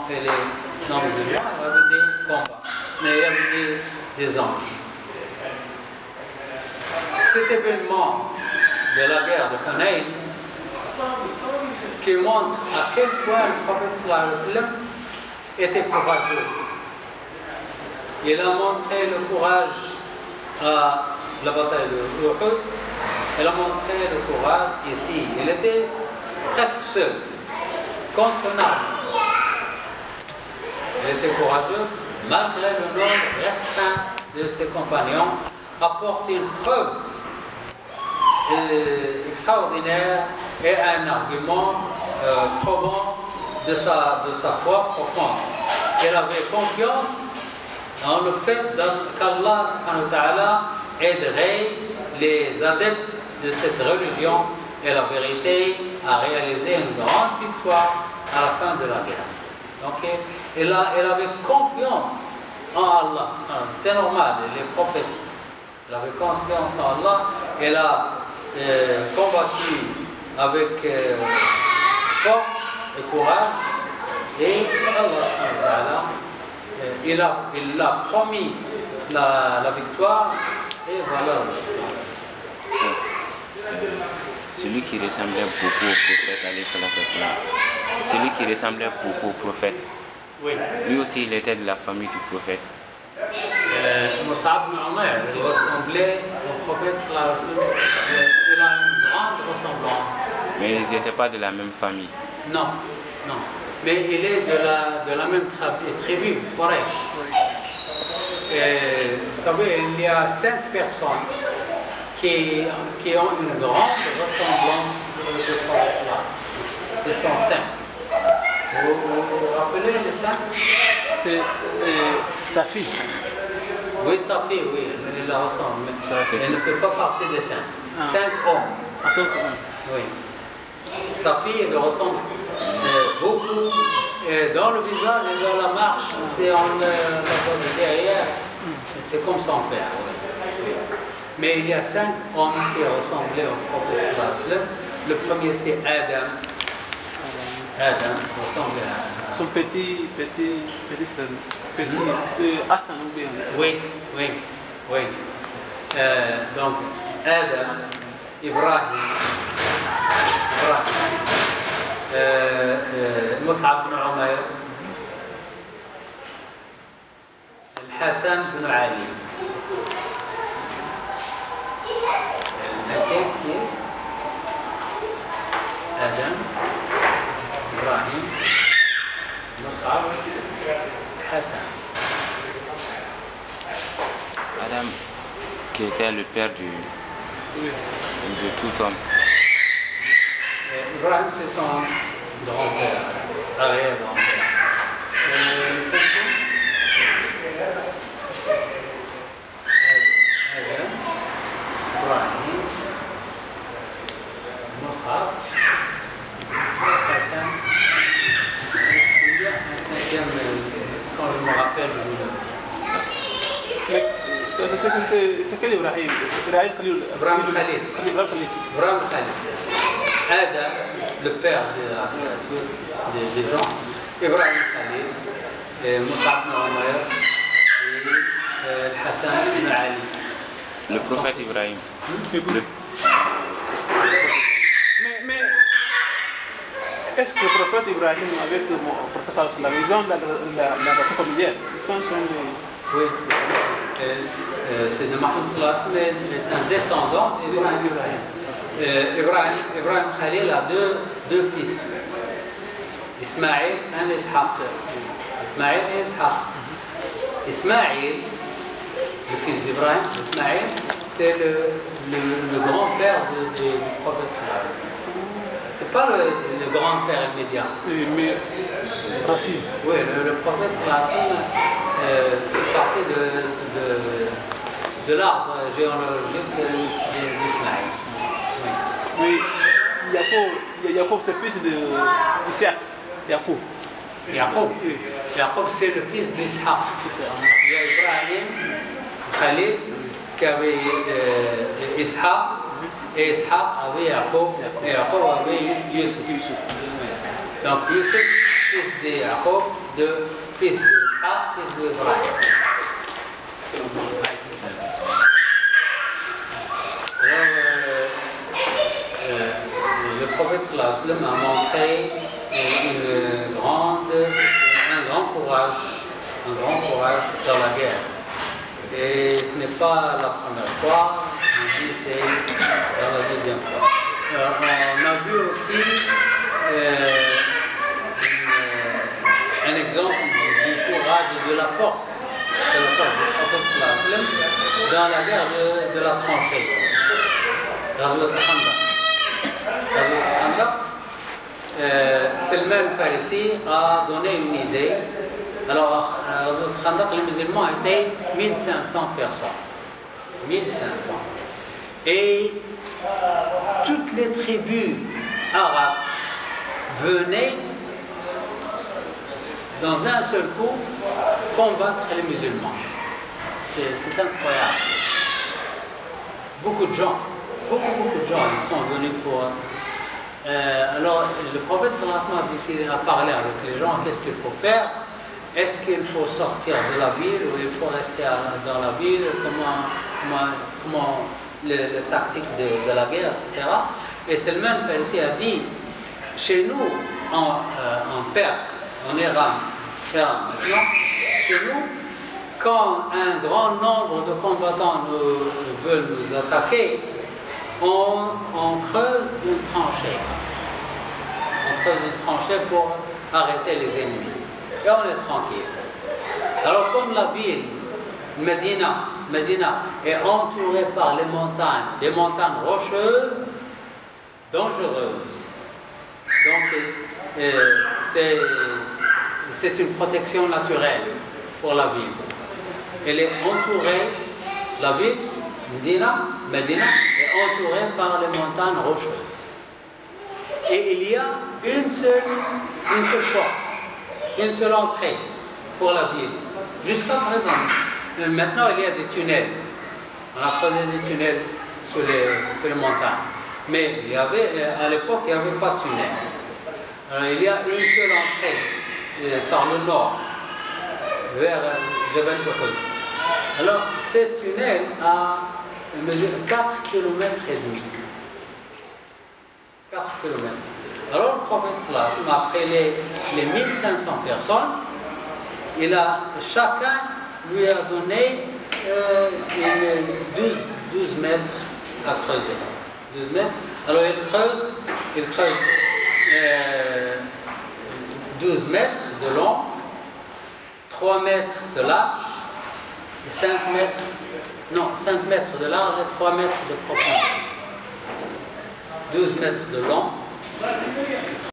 et les non-musulmans, il y avait des combats, mais il y avait des anges. Cet événement de la guerre de Hunayn qui montre à quel point le prophète sallallahu alayhi wa sallam était courageux. Il a montré le courage à la bataille de Uhud, il a montré le courage ici. Il était presque seul, contre une arme. Il était courageux, malgré le nombre restreint de ses compagnons, apporte une preuve extraordinaire et un argument probant de sa foi profonde. Il avait confiance dans le fait qu'Allah subhanahu wa ta'ala aiderait les adeptes de cette religion et la vérité à réaliser une grande victoire à la fin de la guerre. Donc il avait confiance en Allah. C'est normal, les prophètes. Il avait confiance en Allah. Il a combattu avec force et courage. Et Allah subhanahu wa ta'ala, il a promis la victoire. Et voilà. Celui qui ressemblait beaucoup au prophète, alayhi salatu wassalam, celui qui ressemblait beaucoup au prophète, oui. Lui aussi il était de la famille du prophète. Mus'ab ibn Umayr, il ressemblait au prophète sallallahu alayhi wa sallam. Il a une grande ressemblance. Mais ils n'étaient pas de la même famille. Non, non. Mais il est de la même tribu, Quraysh. Vous savez, il y a 5 personnes qui ont une grande ressemblance au prophète sallallahu. Ils sont 5. Vous vous rappelez les 5? C'est Safi. Oui, Safi, oui, il la ressemble. Elle ne fait pas partie des 5. 5 hommes. Ah, 5 hommes. Oui. Safi, elle ressemble beaucoup dans le visage et dans la marche. C'est en la voie de derrière. C'est comme son père. Oui. Mais il y a 5 hommes qui ressemblaient au prophète sallallahu alayhi wa sallam. Le premier, c'est Adam. Adam ressemble à... Son petit frère. C'est Hassan ou bien? Oui. Donc, Adam, Ibrahim, Mus'ab ibn Umayr, Hassan ibn Ali. Le 5e qui est Adam, Ibrahim, Mus'ab, Hassan. Adam, qui était le père de tout homme. Ibrahim, c'est son grand-père, arrière-grand-père. Le 5e, Adam, Ibrahim, Mus'ab, Hassan. Il y a un 5e, quand je me rappelle, je vous le... C'est quel Ibrahim? Ibrahim Khalil. Ibrahim Khalil. Adam, le père des gens. Ibrahim Khalil. Mus'ab ibn Umayr. Et Hassan ibn Ali. Le prophète Ibrahim. Mais est-ce que le prophète Ibrahim avec le professeur de la maison, la relation familière, ils sont des... Oui. C'est de Mohammed sallallahu alayhi wa sallam, est un descendant d'Ibrahim. Ibrahim Khalil a deux fils, Ismaïl et Ishaq. Ismaïl et Ishaq. Ismaïl, le fils d'Ibrahim, Ismaïl, c'est le grand-père du prophète sallallahu alayhi wa sallam. C'est pas le grand-père immédiat. Mais Racine. Oui, le prophète sallallahu alayhi wa sallam fait partie de l'arbre généalogique d'Ismaïl. Oui. Mais Jacob, c'est le fils d'Isaac. Jacob. Jacob, c'est le fils d'Ishaq. Il y a Ibrahim, Khalil, qui avait Ishaq, et Ishaq avait Jacob, et Jacob avait Yusuf. Donc Yusuf, fils de Jacob, fils de Ishaq, fils de Ibrahim. Alors, le prophète sallallahu alayhi wa sallam a montré un grand courage dans la guerre. Et ce n'est pas la première fois, on dit c'est dans la deuxième fois. On a vu aussi un exemple du courage et de la force du prophète sallallahu alayhi wa sallam dans la guerre de la tranchée. Ghazwat al-Khandaq. Salman al-Farisi a donné une idée. Alors, Ghazwat al-Khandaq, les musulmans étaient 1500 personnes. 1500. Et toutes les tribus arabes venaient dans un seul coup combattre les musulmans. C'est incroyable. Beaucoup de gens, ils sont venus pour... alors, le prophète sallallahu alayhi wa sallam a décidé à parler avec les gens. Qu'est-ce qu'il faut faire? Est-ce qu'il faut sortir de la ville ou il faut rester dans la ville? Comment le tactique de la guerre, etc. Et Salman al-Farisi a dit, chez nous, en Perse, en Iran maintenant, chez nous, quand un grand nombre de combattants veulent nous attaquer, on creuse une tranchée. On creuse une tranchée pour arrêter les ennemis. Et on est tranquille. Alors comme la ville, Médina est entourée par des montagnes rocheuses, dangereuses. Donc c'est une protection naturelle pour la ville. Elle est entourée, la ville, Médina est entourée par les montagnes rocheuses. Et il y a une seule porte, une seule entrée pour la ville. Jusqu'à présent. Maintenant, il y a des tunnels. On a creusé des tunnels sur les montagnes. Mais à l'époque, il n'y avait pas de tunnel. Alors, il y a une seule entrée par le nord, vers Jabal Uhud. Alors, ce tunnel mesure 4 km et demi. 4 km. Alors, le prophète sallallahu alayhi wa sallam, après les 1500 personnes, chacun lui a donné 12 mètres à creuser. 12 mètres. Alors, il creuse 12 mètres de long, 3 mètres de large, et 5 mètres de large et 3 mètres de profondeur. 12 mètres de long,